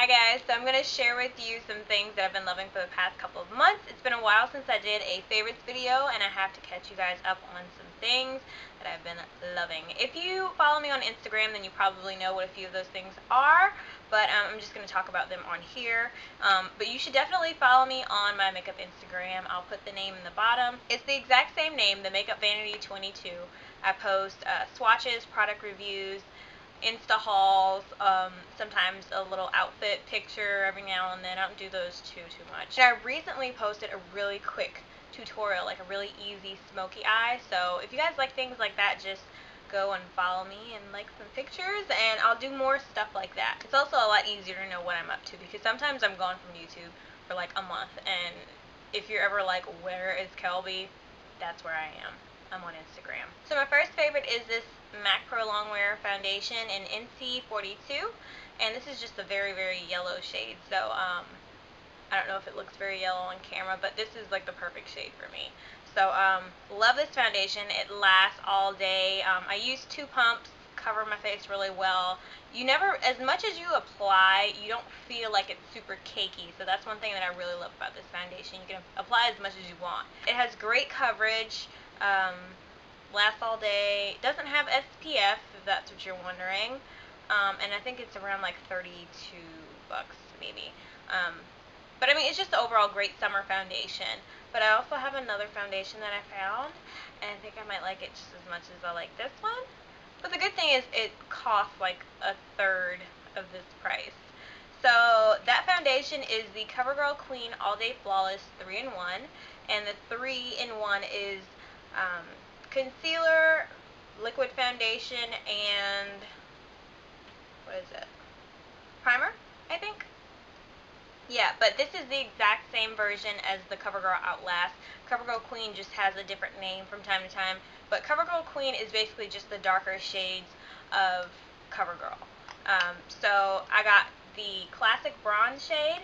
Hi guys, so I'm going to share with you some things that I've been loving for the past couple of months. It's been a while since I did a favorites video, and I have to catch you guys up on some things that I've been loving. If you follow me on Instagram, then you probably know what a few of those things are, but I'm just going to talk about them on here. But you should definitely follow me on my makeup Instagram. I'll put the name in the bottom. It's the exact same name, the Makeup Vanity 22. I post swatches, product reviews, Insta hauls, sometimes a little outfit picture every now and then. I don't do those too much. And I recently posted a really quick tutorial, like a really easy smoky eye. So if you guys like things like that, just go and follow me and like some pictures, and I'll do more stuff like that. It's also a lot easier to know what I'm up to, because sometimes I'm gone from YouTube for like a month, and if you're ever like, where is Kelby? That's where I am. I'm on Instagram. So my first favorite is this MAC Prolongwear foundation in NC42, and this is just a very yellow shade. So I don't know if it looks very yellow on camera, but this is like the perfect shade for me. So love this foundation. It lasts all day. I use 2 pumps, cover my face really well. You never, as much as you apply, you don't feel like it's super cakey. So that's one thing that I really love about this foundation. You can apply as much as you want. It has great coverage. Lasts all day. Doesn't have SPF, if that's what you're wondering. And I think it's around like $32 maybe. But I mean, it's just the overall great summer foundation. But I also have another foundation that I found, and I think I might like it just as much as I like this one. But the good thing is it costs like a third of this price. So that foundation is the Covergirl Queen All Day Flawless 3-in-1, and the 3-in-1 is concealer, liquid foundation, and what is it? Primer, I think. Yeah, but this is the exact same version as the Covergirl Outlast. Covergirl Queen just has a different name from time to time, but Covergirl Queen is basically just the darker shades of Covergirl. So I got the classic bronze shade,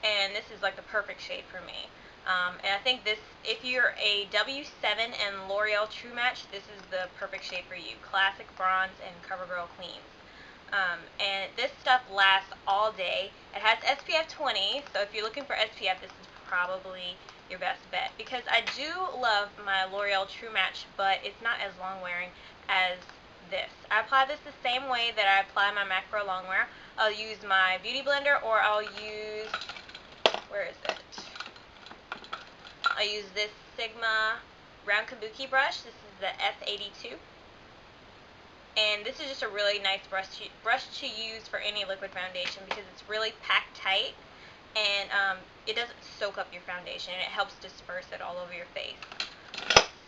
and this is like the perfect shade for me. And I think this, if you're a W7 and L'Oreal True Match, this is the perfect shade for you. Classic bronze and Covergirl Queens. And this stuff lasts all day. It has SPF 20, so if you're looking for SPF, this is probably your best bet. Because I do love my L'Oreal True Match, but it's not as long wearing as this. I apply this the same way that I apply my MAC Pro Longwear. I'll use my Beauty Blender, or I'll use, where is it? I use this Sigma round kabuki brush. This is the F82. And this is just a really nice brush to use for any liquid foundation, because it's really packed tight, and it doesn't soak up your foundation, and it helps disperse it all over your face.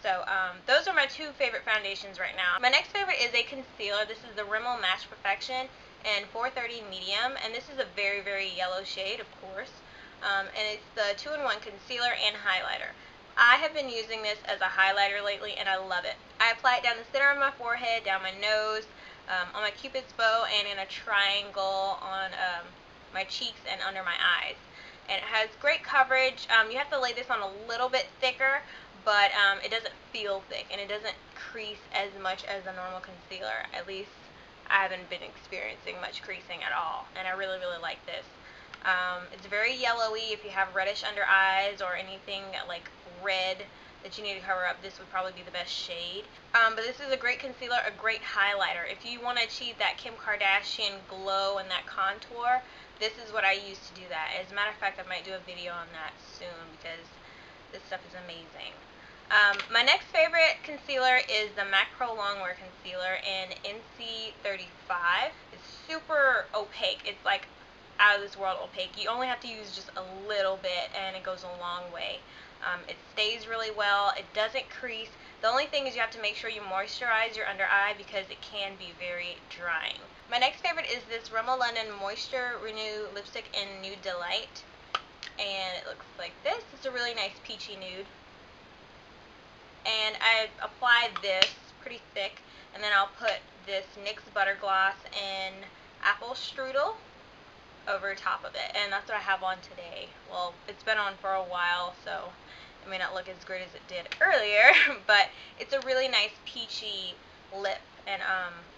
So those are my 2 favorite foundations right now. My next favorite is a concealer. This is the Rimmel Match Perfection in 430 Medium, and this is a very yellow shade, of course. And it's the 2-in-1 concealer and highlighter. I have been using this as a highlighter lately, and I love it. I apply it down the center of my forehead, down my nose, on my cupid's bow, and in a triangle on my cheeks and under my eyes. And it has great coverage. You have to lay this on a little bit thicker, but it doesn't feel thick, and it doesn't crease as much as a normal concealer. At least I haven't been experiencing much creasing at all, and I really like this. It's very yellowy. If you have reddish under eyes or anything like red that you need to cover up, this would probably be the best shade. But this is a great concealer, a great highlighter. If you want to achieve that Kim Kardashian glow and that contour, this is what I use to do that. As a matter of fact, I might do a video on that soon, because this stuff is amazing. My next favorite concealer is the MAC Pro Longwear Concealer in NC35. It's super opaque. It's like out of this world opaque. You only have to use just a little bit, and it goes a long way. It stays really well. It doesn't crease. The only thing is you have to make sure you moisturize your under eye, because it can be very drying. My next favorite is this Rimmel London Moisture Renew Lipstick in Nude Delight, and it looks like this. It's a really nice peachy nude. And I applied this pretty thick, and then I'll put this NYX Butter Gloss in Apple Strudel over top of it, and that's what I have on today. Well, it's been on for a while, so it may not look as great as it did earlier, but it's a really nice peachy lip, and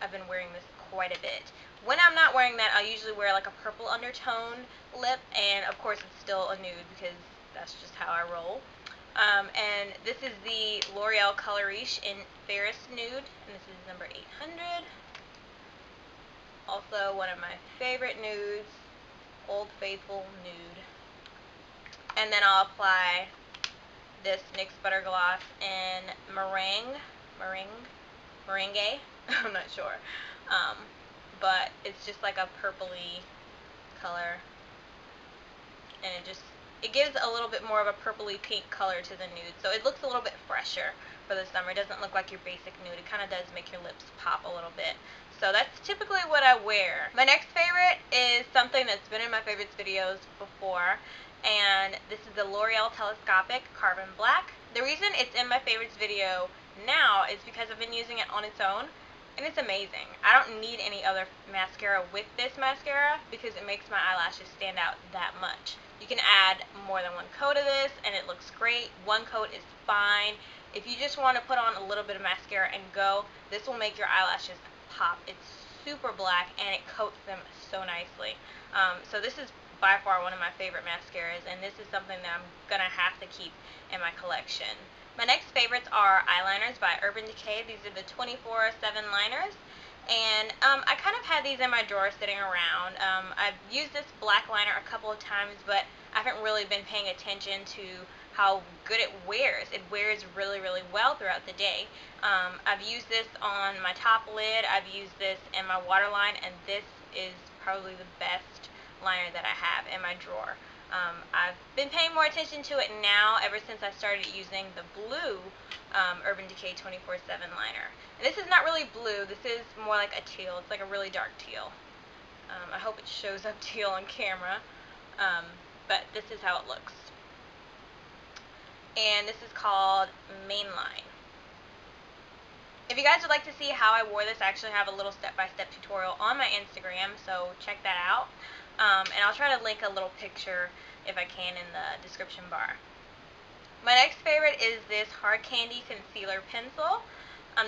I've been wearing this quite a bit. When I'm not wearing that, I'll usually wear like a purple undertone lip, and of course it's still a nude because that's just how I roll. And this is the L'Oreal Color Riche in Ferris Nude, and this is number 800. Also one of my favorite nudes, Old Faithful Nude. And then I'll apply this NYX Butter Gloss in Meringue, I'm not sure. But it's just like a purpley color, and it gives a little bit more of a purpley pink color to the nude, so it looks a little bit fresher for the summer. It doesn't look like your basic nude. It kind of does make your lips pop a little bit. So that's typically what I wear. My next favorite is something that's been in my favorites videos before, and this is the L'Oreal Telescopic Carbon Black. The reason it's in my favorites video now is because I've been using it on its own, and it's amazing. I don't need any other mascara with this mascara because it makes my eyelashes stand out that much. You can add more than one coat of this and it looks great. One coat is fine. If you just want to put on a little bit of mascara and go, this will make your eyelashes pop. It's super black and it coats them so nicely. So this is by far one of my favorite mascaras, and this is something that I'm going to have to keep in my collection. My next favorites are Eyeliners by Urban Decay. These are the 24/7 liners, and I kind of had these in my drawer sitting around. I've used this black liner a couple of times, but I haven't really been paying attention to how good it wears. It wears really, really well throughout the day. I've used this on my top lid, I've used this in my waterline, and this is probably the best liner that I have in my drawer. I've been paying more attention to it now ever since I started using the blue Urban Decay 24/7 liner. And this is not really blue, this is more like a teal. It's like a really dark teal. I hope it shows up teal on camera, but this is how it looks. And this is called Mainline. If you guys would like to see how I wore this, I actually have a little step-by-step tutorial on my Instagram, so check that out. And I'll try to link a little picture if I can in the description bar. My next favorite is this Hard Candy Concealer Pencil.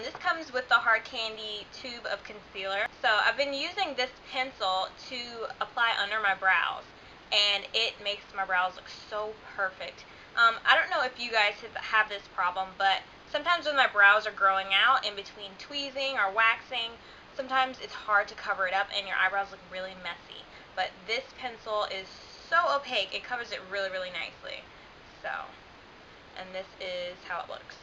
This comes with the Hard Candy tube of concealer. So I've been using this pencil to apply under my brows, and it makes my brows look so perfect. I don't know if you guys have this problem, but sometimes when my brows are growing out in between tweezing or waxing, sometimes it's hard to cover it up and your eyebrows look really messy. But this pencil is so opaque, it covers it really, really nicely. So, and this is how it looks.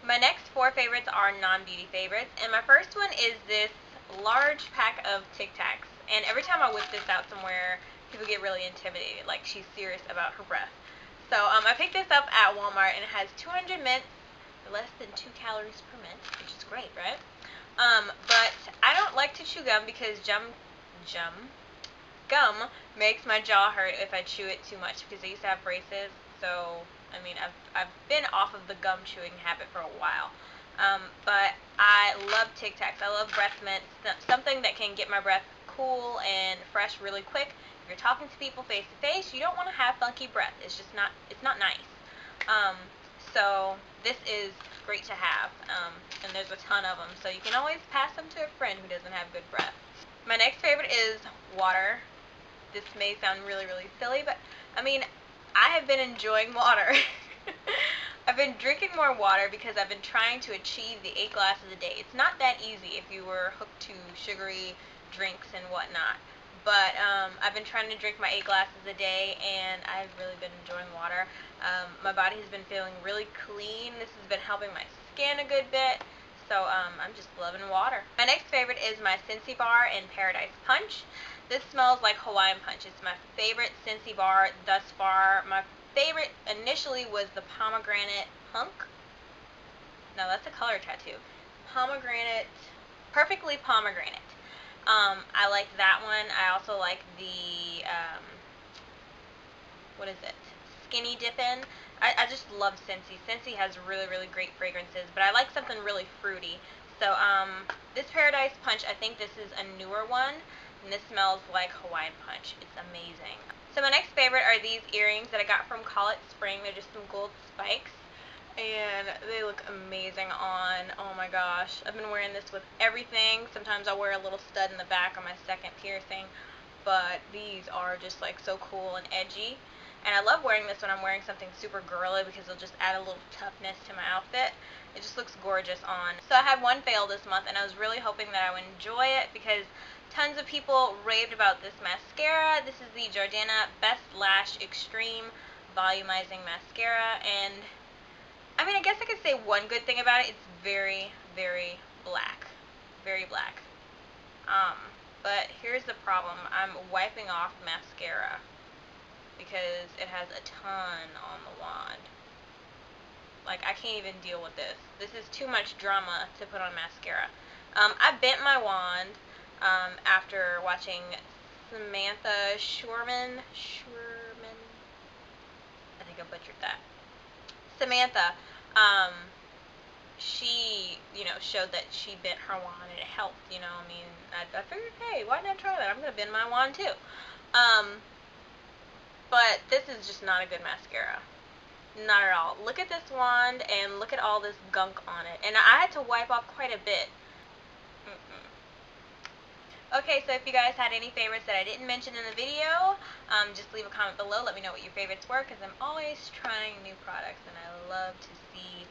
My next four favorites are non-beauty favorites, and my first one is this large pack of Tic Tacs. And every time I whip this out somewhere, people get really intimidated, like she's serious about her breath. So I picked this up at Walmart, and it has 200 mints, less than 2 calories per mint, which is great, right? But I don't like to chew gum because gum makes my jaw hurt if I chew it too much, because I used to have braces. So I mean, I've been off of the gum chewing habit for a while. But I love Tic Tacs. I love breath mints, something that can get my breath cool and fresh really quick. If you're talking to people face to face, you don't want to have funky breath. It's just not, it's not nice. So this is great to have, and there's a ton of them, so you can always pass them to a friend who doesn't have good breath. My next favorite is water. This may sound really, really silly, but I mean, I have been enjoying water. I've been drinking more water because I've been trying to achieve the 8 glasses a day. It's not that easy if you were hooked to sugary drinks and whatnot. But I've been trying to drink my 8 glasses a day, and I've really been enjoying water. My body has been feeling really clean. This has been helping my skin a good bit. So I'm just loving water. My next favorite is my Scentsy bar in Paradise Punch. This smells like Hawaiian Punch. It's my favorite Scentsy bar thus far. My favorite initially was the Pomegranate Punk. No, that's a color tattoo. Pomegranate, Perfectly Pomegranate. I like that one. I also like the, what is it? Skinny Dippin'. I just love Scentsy. Scentsy has really, really great fragrances, but I like something really fruity. So, this Paradise Punch, I think this is a newer one, and this smells like Hawaiian Punch. It's amazing. So my next favorite are these earrings that I got from Call It Spring. They're just some gold spikes, and they look amazing on. Oh my gosh, I've been wearing this with everything. Sometimes I'll wear a little stud in the back on my second piercing, but these are just like so cool and edgy. And I love wearing this when I'm wearing something super girly because it'll just add a little toughness to my outfit. It just looks gorgeous on. So I had one fail this month, and I was really hoping that I would enjoy it because tons of people raved about this mascara. This is the Jordana Best Lash Extreme Volumizing Mascara, and I mean, I guess I could say one good thing about it. It's very, very black. Very black. But here's the problem. I'm wiping off mascara because it has a ton on the wand. Like, I can't even deal with this. This is too much drama to put on mascara. I bent my wand after watching Samantha Schwerman. I think I butchered that. Samantha, she, showed that she bent her wand and it helped, I mean, I figured, hey, why not try that? I'm going to bend my wand too. But this is just not a good mascara. Not at all. Look at this wand and look at all this gunk on it. And I had to wipe off quite a bit. Okay, so if you guys had any favorites that I didn't mention in the video, just leave a comment below. Let me know what your favorites were, because I'm always trying new products and I love to see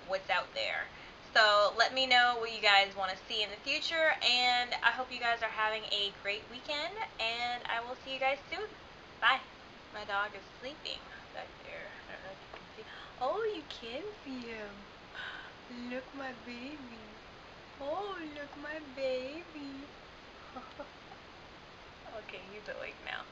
what's out there. So let me know what you guys want to see in the future, and I hope you guys are having a great weekend, and I will see you guys soon. Bye. My dog is sleeping back there. I don't know if you can see. Oh, you can see him. Look, my baby. Oh, look, my baby. Okay, he's awake now.